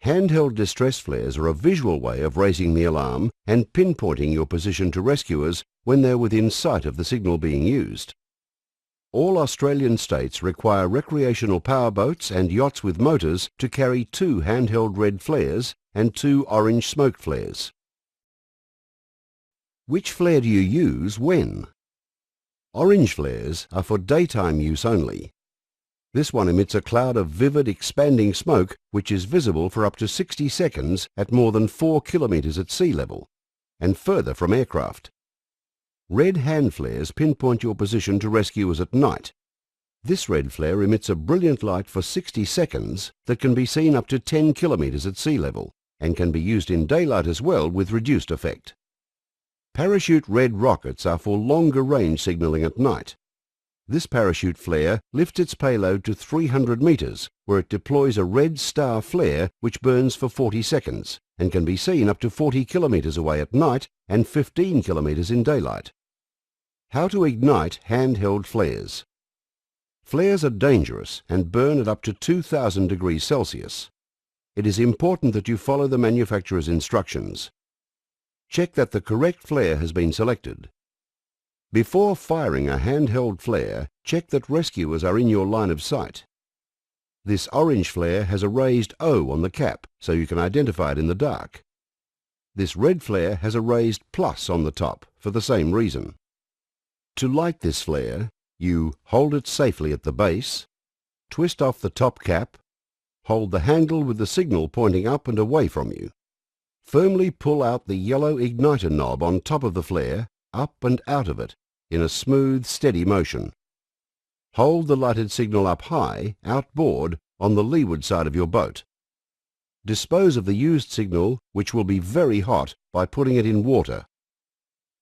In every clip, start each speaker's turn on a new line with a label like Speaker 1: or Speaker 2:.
Speaker 1: Handheld distress flares are a visual way of raising the alarm and pinpointing your position to rescuers when they're within sight of the signal being used. All Australian states require recreational powerboats and yachts with motors to carry 2 handheld red flares and 2 orange smoke flares. Which flare do you use when? Orange flares are for daytime use only. This one emits a cloud of vivid, expanding smoke which is visible for up to 60 seconds at more than 4 kilometres at sea level, and further from aircraft. Red hand flares pinpoint your position to rescuers at night. This red flare emits a brilliant light for 60 seconds that can be seen up to 10 kilometres at sea level, and can be used in daylight as well with reduced effect. Parachute red rockets are for longer range signalling at night. This parachute flare lifts its payload to 300 metres, where it deploys a red star flare which burns for 40 seconds and can be seen up to 40 kilometres away at night and 15 kilometres in daylight. How to ignite handheld flares. Flares are dangerous and burn at up to 2000 degrees Celsius. It is important that you follow the manufacturer's instructions. Check that the correct flare has been selected. Before firing a handheld flare, check that rescuers are in your line of sight. This orange flare has a raised O on the cap, so you can identify it in the dark. This red flare has a raised plus on the top, for the same reason. To light this flare, you hold it safely at the base, twist off the top cap, hold the handle with the signal pointing up and away from you. Firmly pull out the yellow igniter knob on top of the flare, up and out of it, in a smooth, steady motion. Hold the lighted signal up high, outboard, on the leeward side of your boat. Dispose of the used signal, which will be very hot, by putting it in water.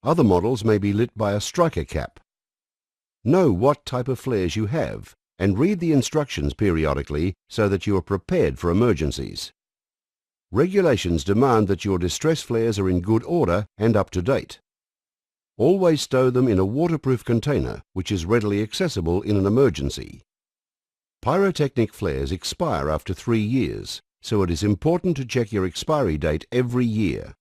Speaker 1: Other models may be lit by a striker cap. Know what type of flares you have, and read the instructions periodically so that you are prepared for emergencies. Regulations demand that your distress flares are in good order and up to date. Always stow them in a waterproof container which is readily accessible in an emergency. Pyrotechnic flares expire after 3 years, so it is important to check your expiry date every year.